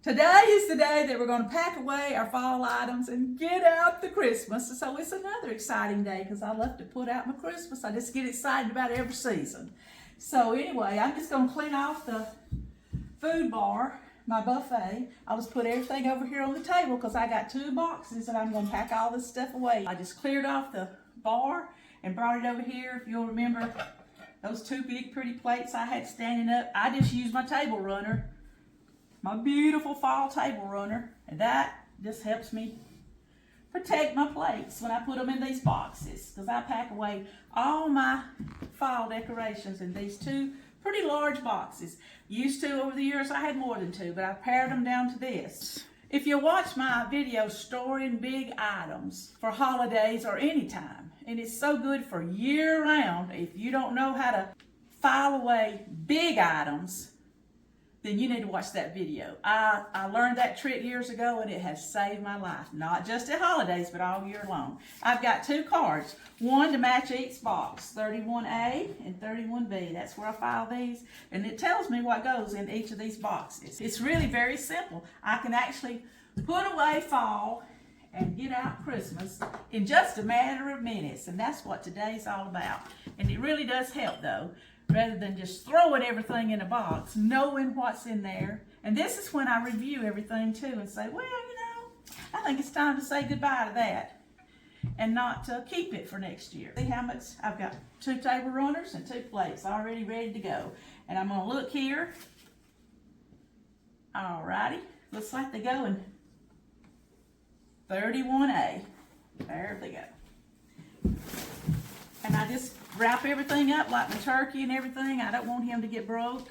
Today is the day that we're going to pack away our fall items and get out the Christmas. So it's another exciting day because I love to put out my Christmas. I just get excited about every season. So anyway, I'm just going to clean off the food bar, my buffet. I'll just put everything over here on the table because I got 2 boxes and I'm going to pack all this stuff away. I just cleared off the bar and brought it over here. If you'll remember those 2 big pretty plates I had standing up, I just used my table runner. My beautiful fall table runner, and that just helps me protect my plates when I put them in these boxes, because I pack away all my fall decorations in these 2 pretty large boxes. Used to, over the years, I had more than 2, but I pared them down to this. If you watch my video storing big items for holidays or any time, and it's so good for year round, if you don't know how to file away big items, then you need to watch that video. I learned that trick years ago and it has saved my life. Not just at holidays, but all year long. I've got 2 cards, one to match each box, 31A and 31B. That's where I file these, and it tells me what goes in each of these boxes. It's really very simple. I can actually put away fall and get out Christmas in just a matter of minutes, and that's what today's all about. And it really does help though, rather than just throwing everything in a box, knowing what's in there. And this is when I review everything too and say, well, you know, I think it's time to say goodbye to that and not to keep it for next year. See how much? I've got 2 table runners and 2 plates already ready to go. And I'm gonna look here. Alrighty, looks like they go in 31A. There they go. And I just wrap everything up like my turkey and everything. I don't want him to get broke.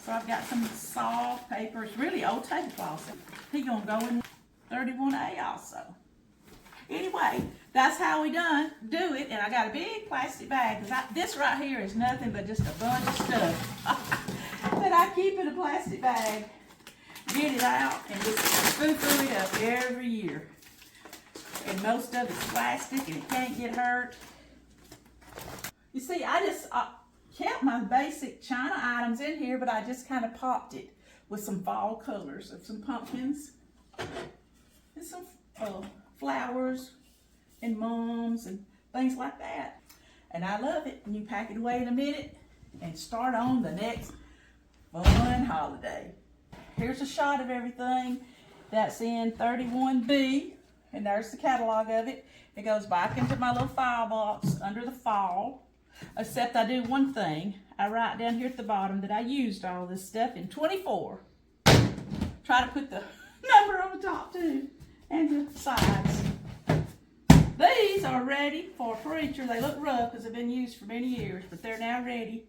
So I've got some soft paper. It's really old tablecloth. He's gonna go in 31A also. Anyway, that's how we do it. And I got a big plastic bag. This right here is nothing but just a bunch of stuff that I keep in a plastic bag. Get it out and just foo-foo it up every year. And most of it's plastic and it can't get hurt. You see, I just kept my basic china items in here, but I just kind of popped it with some fall colors of some pumpkins and some flowers and mums and things like that. And I love it. And you pack it away in a minute and start on the next fun holiday. Here's a shot of everything that's in 31B, and there's the catalog of it. It goes back into my little file box under the fall. Except I do one thing. I write down here at the bottom that I used all this stuff in 24. Try to put the number on the top too, and the sides. These are ready for a preacher. They look rough because they've been used for many years, but they're now ready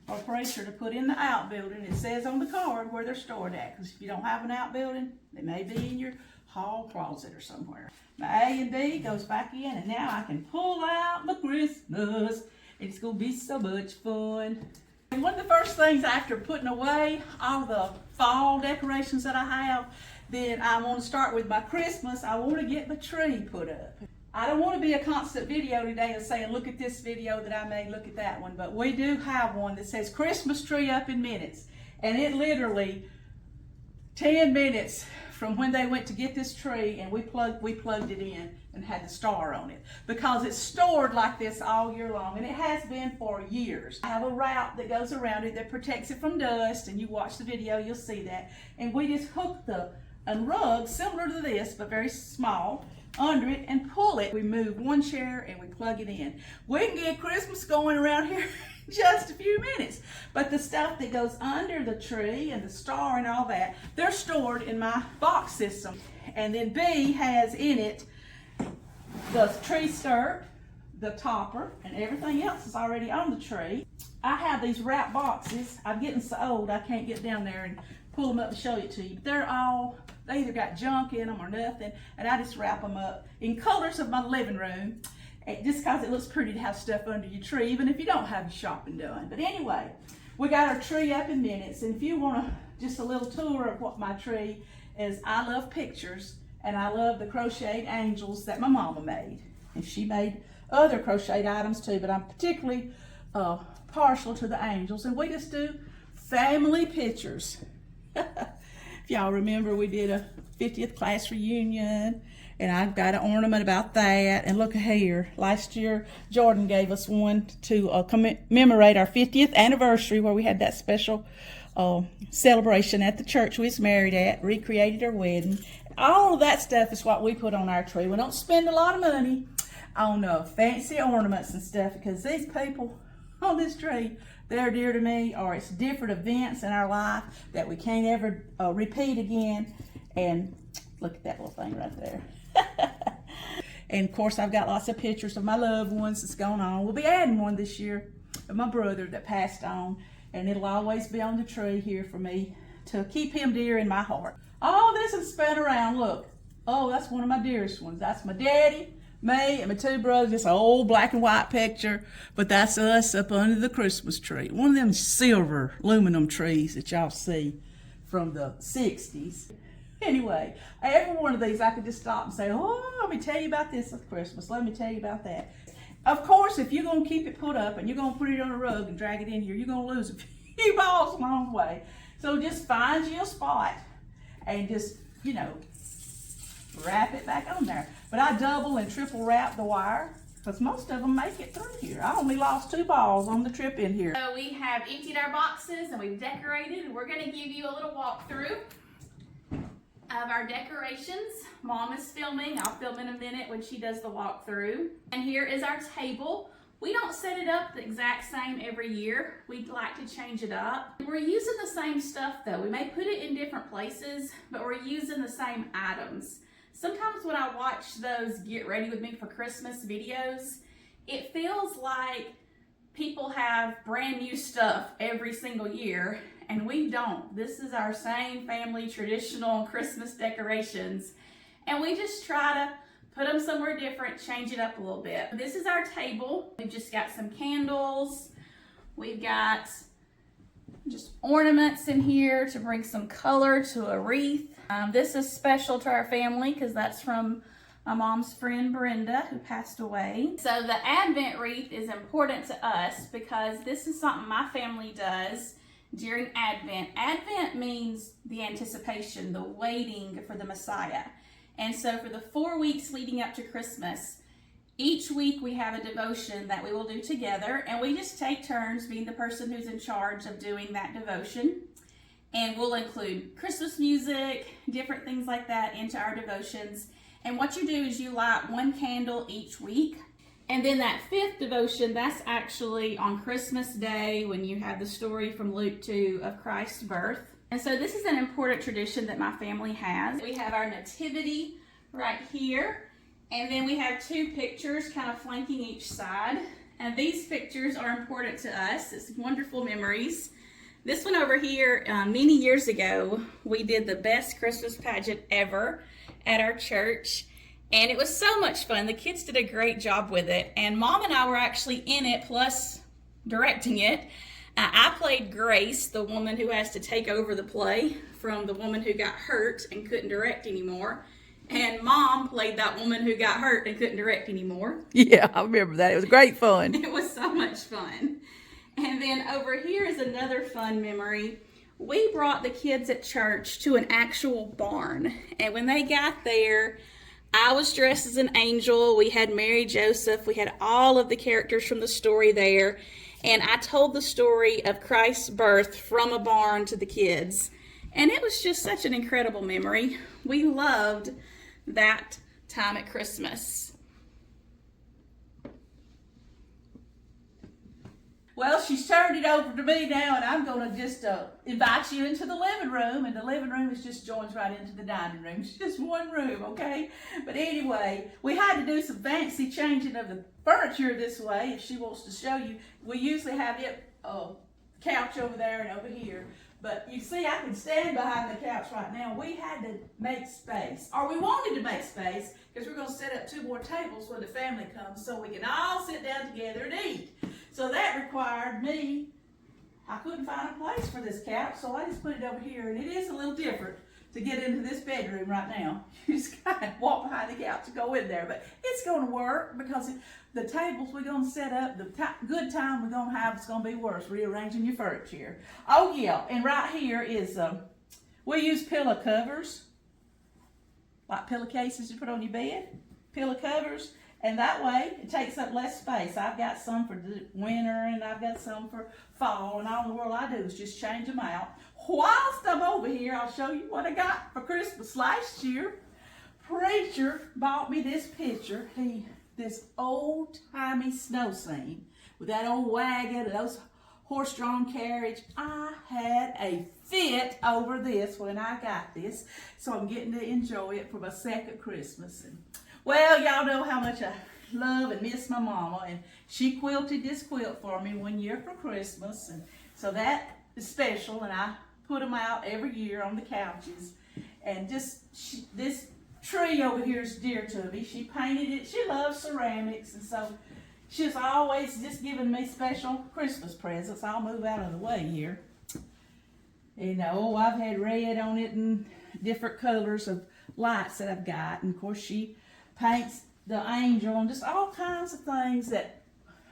for a preacher to put in the outbuilding. It says on the card where they're stored at, because if you don't have an outbuilding, they may be in your hall closet or somewhere. My A and B goes back in, and now I can pull out my Christmas. It's gonna be so much fun. And one of the first things after putting away all the fall decorations that I have, then I want to start with my Christmas. I want to get my tree put up. I don't want to be a constant video today of saying, look at this video that I made, look at that one. But we do have one that says Christmas tree up in minutes. And it literally, 10 minutes from when they went to get this tree, and we plugged it in and had the star on it, because it's stored like this all year long, and it has been for years. I have a route that goes around it that protects it from dust, and you watch the video, you'll see that. And we just hook a rug similar to this, but very small, under it and pull it. We move one chair and we plug it in. We can get Christmas going around here in just a few minutes. But the stuff that goes under the tree and the star and all that, they're stored in my box system. And then B has in it the tree skirt, the topper, and everything else is already on the tree. I have these wrap boxes. I'm getting so old I can't get down there and pull them up and show it to you. They either got junk in them or nothing, and I just wrap them up in colors of my living room, just because it looks pretty to have stuff under your tree, even if you don't have your shopping done. But anyway, we got our tree up in minutes, and if you want just a little tour of what my tree is, I love pictures, and I love the crocheted angels that my mama made. And she made other crocheted items too, but I'm particularly partial to the angels, and we just do family pictures. If y'all remember, we did a 50th class reunion, and I've got an ornament about that. And look here, last year Jordan gave us one to commemorate our 50th anniversary, where we had that special celebration at the church we was married at, recreated our wedding. All of that stuff is what we put on our tree. We don't spend a lot of money on fancy ornaments and stuff, because these people on this tree, they're dear to me, or it's different events in our life that we can't ever repeat again. And look at that little thing right there. And of course, I've got lots of pictures of my loved ones that's going on. We'll be adding one this year of my brother that passed on, and it'll always be on the tree here for me to keep him dear in my heart. All this is spun around. Look, oh, that's one of my dearest ones. That's my daddy, me, and my two brothers. It's an old black and white picture, but that's us up under the Christmas tree. One of them silver aluminum trees that y'all see from the 60s. Anyway, every one of these I could just stop and say, oh, let me tell you about this at Christmas. Let me tell you about that. Of course, if you're going to keep it put up and you're going to put it on a rug and drag it in here, you're going to lose a few balls along the way. So just find you a spot and just, you know, wrap it back on there. But I double and triple wrap the wire, because most of them make it through here. I only lost 2 balls on the trip in here. So we have emptied our boxes and we've decorated, and we're going to give you a little walkthrough of our decorations. Mom is filming. I'll film in a minute when she does the walkthrough. And here is our table. We don't set it up the exact same every year. We'd like to change it up. We're using the same stuff though. We may put it in different places, but we're using the same items. Sometimes when I watch those Get Ready With Me for Christmas videos, it feels like people have brand new stuff every single year, and we don't. This is our same family traditional Christmas decorations, and we just try to put them somewhere different, change it up a little bit. This is our table. We've just got some candles. We've got just ornaments in here to bring some color to a wreath. This is special to our family because that's from my mom's friend Brenda, who passed away. So the Advent wreath is important to us because this is something my family does during Advent. Advent means the anticipation, the waiting for the Messiah. And so for the 4 weeks leading up to Christmas, each week we have a devotion that we will do together, and we just take turns being the person who's in charge of doing that devotion. And we'll include Christmas music, different things like that into our devotions. And what you do is you light 1 candle each week. And then that 5th devotion, that's actually on Christmas Day when you have the story from Luke 2 of Christ's birth. And so this is an important tradition that my family has. We have our nativity right here. And then we have 2 pictures kind of flanking each side. And these pictures are important to us. It's wonderful memories. This one over here, many years ago, we did the best Christmas pageant ever at our church, and it was so much fun. The kids did a great job with it, and Mom and I were actually in it, plus directing it. I played Grace, the woman who has to take over the play from the woman who got hurt and couldn't direct anymore, and Mom played that woman who got hurt and couldn't direct anymore. Yeah, I remember that. It was great fun. It was so much fun. And then over here is another fun memory. We brought the kids at church to an actual barn. And when they got there, I was dressed as an angel. We had Mary Joseph. We had all of the characters from the story there. And I told the story of Christ's birth from a barn to the kids. And it was just such an incredible memory. We loved that time at Christmas. Well, she's turned it over to me now, and I'm going to just invite you into the living room. And the living room is just joins right into the dining room. It's just one room, okay? But anyway, we had to do some fancy changing of the furniture this way, if she wants to show you. We usually have it couch over there and over here. But you see, I can stand behind the couch right now. We had to make space, or we wanted to make space, because we're going to set up 2 more tables when the family comes so we can all sit down together and eat. So that required me, I couldn't find a place for this couch, so I just put it over here, and it is a little different to get into this bedroom right now. You just kind of walk behind the couch to go in there, but it's going to work because the tables we're going to set up, the good time we're going to have is going to be worse, rearranging your furniture. Oh yeah, and right here is We use pillow covers, like pillowcases you put on your bed, pillow covers, and that way it takes up less space. I've got some for the winter and I've got some for fall, and all in the world I do is just change them out. Whilst I'm over here, I'll show you what I got for Christmas last year. Preacher bought me this picture. This old-timey snow scene with that old wagon and those horse-drawn carriage. I had a fit over this when I got this, so I'm getting to enjoy it for my second Christmas. And, well, y'all know how much I love and miss my mama, and she quilted this quilt for me one year for Christmas, and so that is special, and I put them out every year on the couches. And just this tree over here is dear to me. She painted it. She loves ceramics, and so she's always just giving me special Christmas presents. I'll move out of the way here. You know, I've had red on it and different colors of lights that I've got. And of course, she paints the angel and just all kinds of things that,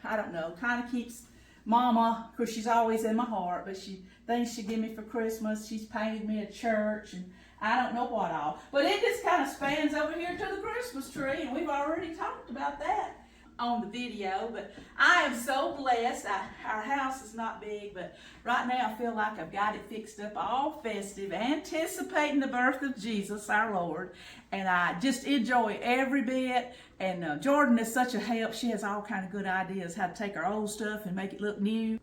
I don't know, kind of keeps Mama, of course, she's always in my heart, but things she give me for Christmas. She's painted me a church and I don't know what all. But it just kind of spans over here to the Christmas tree, and we've already talked about that on the video. But I am so blessed. Our house is not big, but right now I feel like I've got it fixed up all festive, anticipating the birth of Jesus, our Lord. And I just enjoy every bit. And Jordan is such a help. She has all kind of good ideas how to take our old stuff and make it look new.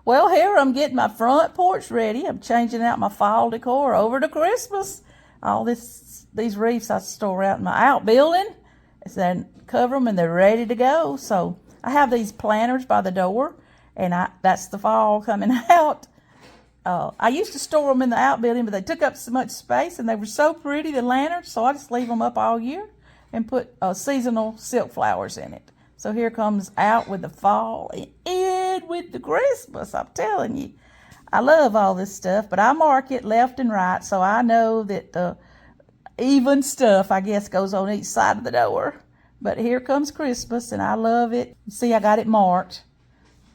Well, here I'm getting my front porch ready. I'm changing out my fall decor over to Christmas. All these wreaths I store out in my outbuilding. Then cover them and they're ready to go. So I have these planters by the door, and that's the fall coming out. I used to store them in the outbuilding, but they took up so much space, and they were so pretty, the lanterns, so I just leave them up all year and put seasonal silk flowers in it. So here comes out with the fall and in with the Christmas. I'm telling you, I love all this stuff, but I mark it left and right, so I know that the even stuff, I guess, goes on each side of the door. But here comes Christmas, and I love it. See, I got it marked.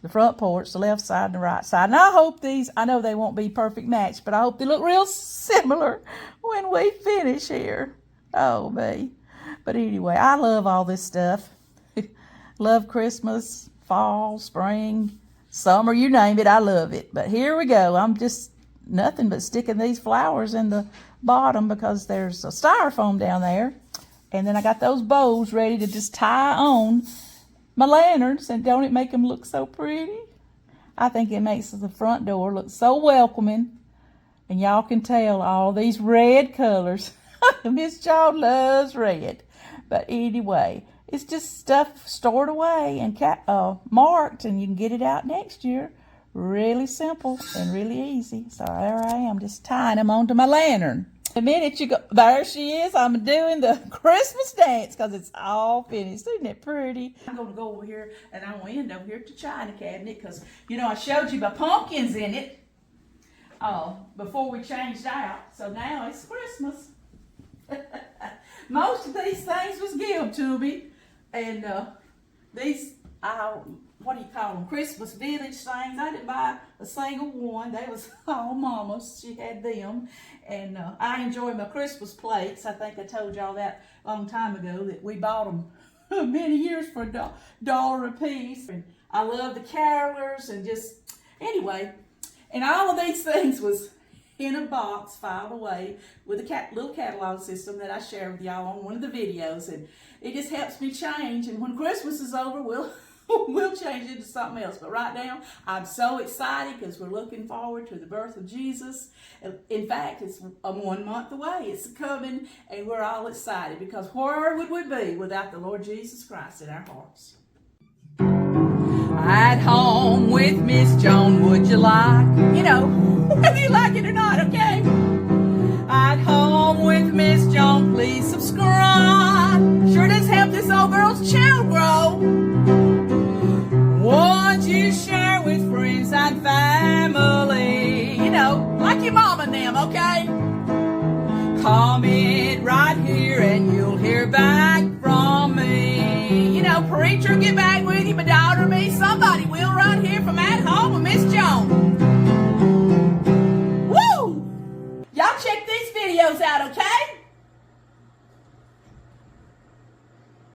The front porch, the left side and the right side. And I hope I know they won't be perfect match, but I hope they look real similar when we finish here. Oh, me. But anyway, I love all this stuff. Love Christmas, fall, spring, summer, you name it, I love it. But here we go. I'm just nothing but sticking these flowers in the bottom because there's a styrofoam down there. And then I got those bows ready to just tie on my lanterns, and don't it make them look so pretty? I think it makes the front door look so welcoming. And y'all can tell all these red colors. Miss Joan loves red. But anyway, it's just stuff stored away and marked, and you can get it out next year. Really simple and really easy. So there I am, just tying them onto my lantern. The minute you go, there she is. I'm doing the Christmas dance because it's all finished. Isn't it pretty? I'm going to go over here, and I'm going to end over here at the china cabinet because, you know, I showed you my pumpkins in it before we changed out. So now it's Christmas. Most of these things was given to me. And these, what do you call them, Christmas Village things. I didn't buy a single one. They was all Mama's. She had them. And I enjoy my Christmas plates. I think I told y'all that a long time ago, that we bought them many years for $1 a piece. And I love the carolers and just, anyway. And all of these things was in a box filed away with a little catalog system that I share with y'all on one of the videos. And it just helps me change. And when Christmas is over, we'll change it to something else. But right now, I'm so excited because we're looking forward to the birth of Jesus. In fact, it's 1 month away. It's coming, and we're all excited because where would we be without the Lord Jesus Christ in our hearts? At home with Miss Joan, would you like? You know, whether you like it or not, okay? At home with Miss Joan, please subscribe. Sure does help this old girl's channel grow. Won't you share with friends and family? You know, like your mom and them, okay? Comment right here and you'll hear back from me. You know, preacher, get back with you, my daughter, me, somebody will right here from At Home with Miss Joan. Woo! check these videos out, okay?